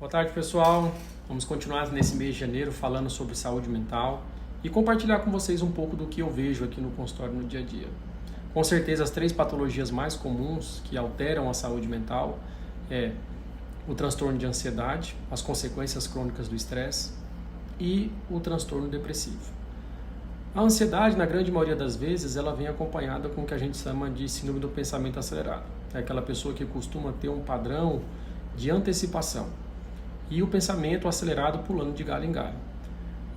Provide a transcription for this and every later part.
Boa tarde, pessoal. Vamos continuar nesse mês de janeiro falando sobre saúde mental e compartilhar com vocês um pouco do que eu vejo aqui no consultório no dia a dia. Com certeza, as 3 patologias mais comuns que alteram a saúde mental é o transtorno de ansiedade, as consequências crônicas do estresse e o transtorno depressivo. A ansiedade, na grande maioria das vezes, ela vem acompanhada com o que a gente chama de síndrome do pensamento acelerado. É aquela pessoa que costuma ter um padrão de antecipação e o pensamento acelerado pulando de galho em galho.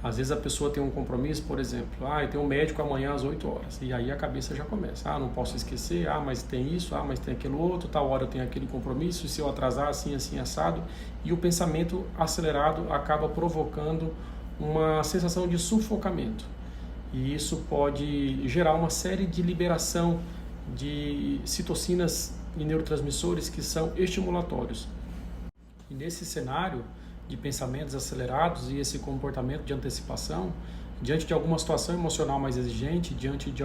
Às vezes a pessoa tem um compromisso, por exemplo, eu tenho um médico amanhã às 8 horas, e aí a cabeça já começa, não posso esquecer, mas tem isso, mas tem aquilo outro, tal hora eu tenho aquele compromisso, e se eu atrasar assim, assado, e o pensamento acelerado acaba provocando uma sensação de sufocamento. E isso pode gerar uma série de liberação de citocinas e neurotransmissores que são estimulatórios. E nesse cenário de pensamentos acelerados e esse comportamento de antecipação, diante de alguma situação emocional mais exigente, diante de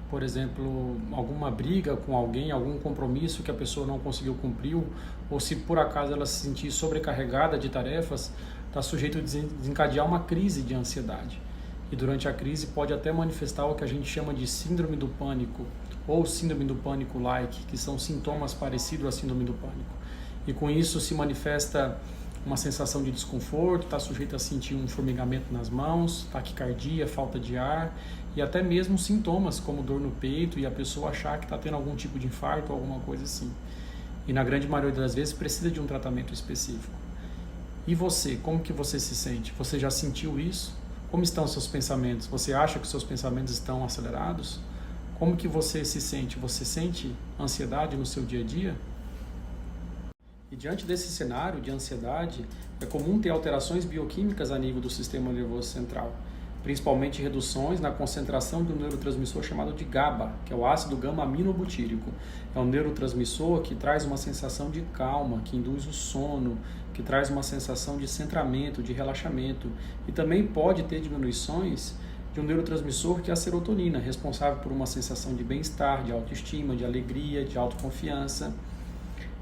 por exemplo, alguma briga com alguém, algum compromisso que a pessoa não conseguiu cumprir, ou se por acaso ela se sentir sobrecarregada de tarefas, está sujeito a desencadear uma crise de ansiedade. E durante a crise pode até manifestar o que a gente chama de síndrome do pânico, ou síndrome do pânico-like, que são sintomas parecidos à síndrome do pânico. E com isso se manifesta uma sensação de desconforto, está sujeito a sentir um formigamento nas mãos, taquicardia, falta de ar e até mesmo sintomas como dor no peito e a pessoa achar que está tendo algum tipo de infarto ou alguma coisa assim. E na grande maioria das vezes precisa de um tratamento específico. E você, como que você se sente? Você já sentiu isso? Como estão os seus pensamentos? Você acha que os seus pensamentos estão acelerados? Como que você se sente? Você sente ansiedade no seu dia a dia? E diante desse cenário de ansiedade, é comum ter alterações bioquímicas a nível do sistema nervoso central, principalmente reduções na concentração de um neurotransmissor chamado de GABA, que é o ácido gama-aminobutírico. É um neurotransmissor que traz uma sensação de calma, que induz o sono, que traz uma sensação de centramento, de relaxamento, e também pode ter diminuições de um neurotransmissor que é a serotonina, responsável por uma sensação de bem-estar, de autoestima, de alegria, de autoconfiança.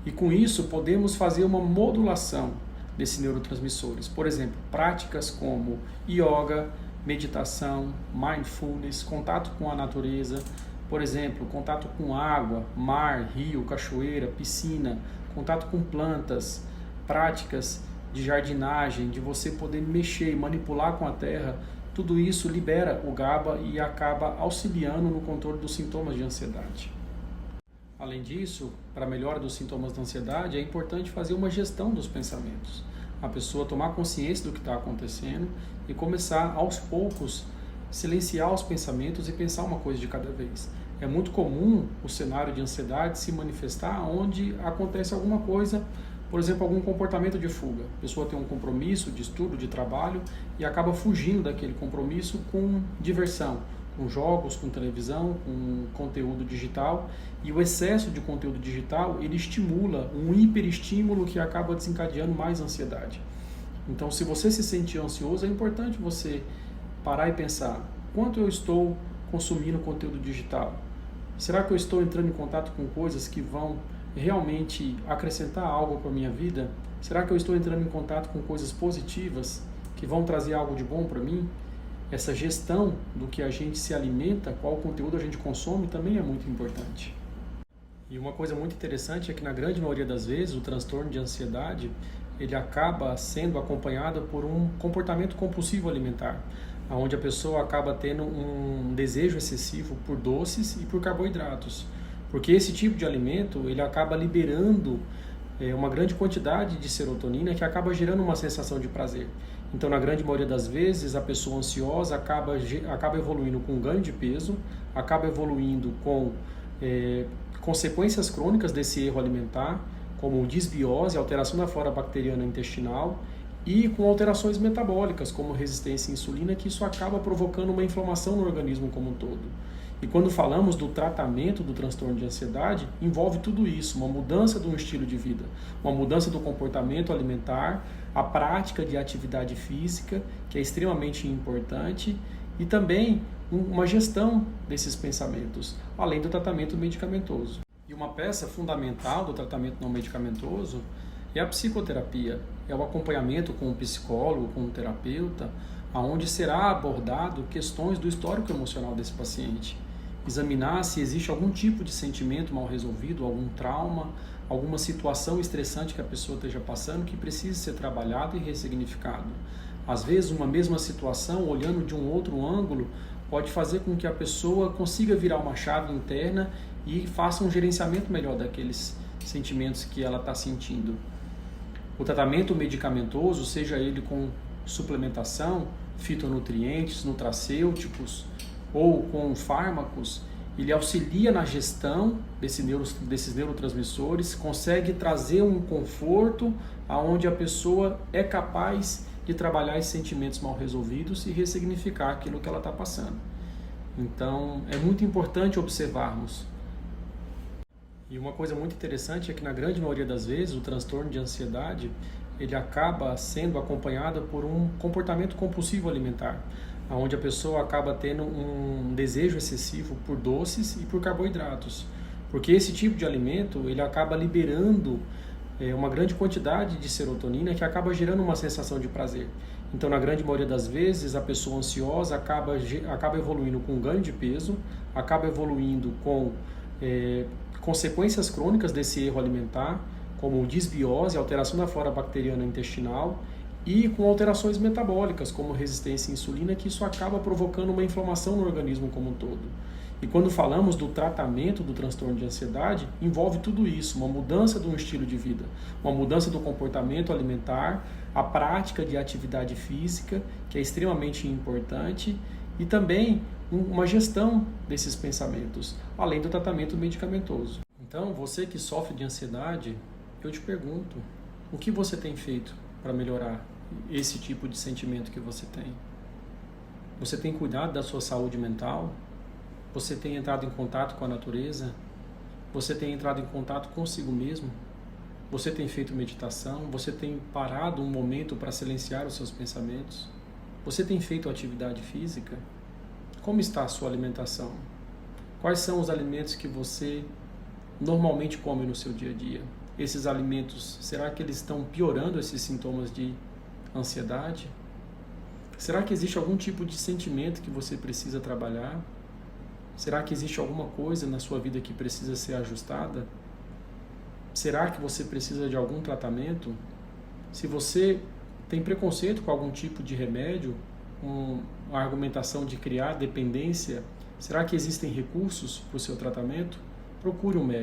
E com isso podemos fazer uma modulação desses neurotransmissores. Por exemplo, práticas como yoga, meditação, mindfulness, contato com a natureza, por exemplo, contato com água, mar, rio, cachoeira, piscina, contato com plantas, práticas de jardinagem, de você poder mexer e manipular com a terra, tudo isso libera o GABA e acaba auxiliando no controle dos sintomas de ansiedade. Além disso, para a melhora dos sintomas da ansiedade, é importante fazer uma gestão dos pensamentos. A pessoa tomar consciência do que está acontecendo e começar, aos poucos, silenciar os pensamentos e pensar uma coisa de cada vez. É muito comum o cenário de ansiedade se manifestar onde acontece alguma coisa, por exemplo, algum comportamento de fuga. A pessoa tem um compromisso de estudo, de trabalho e acaba fugindo daquele compromisso com diversão, com jogos, com televisão, com conteúdo digital, e o excesso de conteúdo digital, ele estimula um hiperestímulo que acaba desencadeando mais ansiedade. Então, se você se sentir ansioso, é importante você parar e pensar, quanto eu estou consumindo conteúdo digital? Será que eu estou entrando em contato com coisas que vão realmente acrescentar algo para a minha vida? Será que eu estou entrando em contato com coisas positivas que vão trazer algo de bom para mim? Essa gestão do que a gente se alimenta, qual conteúdo a gente consome, também é muito importante. E uma coisa muito interessante é que na grande maioria das vezes o transtorno de ansiedade ele acaba sendo acompanhado por um comportamento compulsivo alimentar, onde a pessoa acaba tendo um desejo excessivo por doces e por carboidratos, porque esse tipo de alimento ele acaba liberando uma grande quantidade de serotonina que acaba gerando uma sensação de prazer. Então, na grande maioria das vezes, a pessoa ansiosa acaba evoluindo com ganho de peso, acaba evoluindo com consequências crônicas desse erro alimentar, como disbiose, alteração da flora bacteriana intestinal, e com alterações metabólicas, como resistência à insulina, que isso acaba provocando uma inflamação no organismo como um todo. E quando falamos do tratamento do transtorno de ansiedade, envolve tudo isso, uma mudança do estilo de vida, uma mudança do comportamento alimentar, a prática de atividade física, que é extremamente importante, e também uma gestão desses pensamentos, além do tratamento medicamentoso. E uma peça fundamental do tratamento não medicamentoso é a psicoterapia, é o acompanhamento com um psicólogo, com um terapeuta, aonde será abordado questões do histórico emocional desse paciente. Examinar se existe algum tipo de sentimento mal resolvido, algum trauma, alguma situação estressante que a pessoa esteja passando que precise ser trabalhado e ressignificado. Às vezes, uma mesma situação, olhando de um outro ângulo, pode fazer com que a pessoa consiga virar uma chave interna e faça um gerenciamento melhor daqueles sentimentos que ela está sentindo. O tratamento medicamentoso, seja ele com suplementação, fitonutrientes, nutracêuticos ou com fármacos, ele auxilia na gestão desses neurotransmissores, consegue trazer um conforto aonde a pessoa é capaz de trabalhar esses sentimentos mal resolvidos e ressignificar aquilo que ela está passando. Então, é muito importante observarmos. E uma coisa muito interessante é que na grande maioria das vezes o transtorno de ansiedade ele acaba sendo acompanhado por um comportamento compulsivo alimentar, onde a pessoa acaba tendo um desejo excessivo por doces e por carboidratos, porque esse tipo de alimento ele acaba liberando uma grande quantidade de serotonina que acaba gerando uma sensação de prazer. Então, na grande maioria das vezes, a pessoa ansiosa acaba evoluindo com ganho de peso, acaba evoluindo com consequências crônicas desse erro alimentar, como disbiose, alteração da flora bacteriana intestinal, e com alterações metabólicas, como resistência à insulina, que isso acaba provocando uma inflamação no organismo como um todo. E quando falamos do tratamento do transtorno de ansiedade, envolve tudo isso, uma mudança do estilo de vida, uma mudança do comportamento alimentar, a prática de atividade física, que é extremamente importante, e também uma gestão desses pensamentos, além do tratamento medicamentoso. Então, você que sofre de ansiedade, eu te pergunto, o que você tem feito para melhorar esse tipo de sentimento que você tem? Você tem cuidado da sua saúde mental? Você tem entrado em contato com a natureza? Você tem entrado em contato consigo mesmo? Você tem feito meditação? Você tem parado um momento para silenciar os seus pensamentos? Você tem feito atividade física? Como está a sua alimentação? Quais são os alimentos que você normalmente come no seu dia a dia? Esses alimentos, será que eles estão piorando esses sintomas de ansiedade? Será que existe algum tipo de sentimento que você precisa trabalhar? Será que existe alguma coisa na sua vida que precisa ser ajustada? Será que você precisa de algum tratamento? Se você tem preconceito com algum tipo de remédio, uma argumentação de criar dependência, será que existem recursos para o seu tratamento? Procure um médico.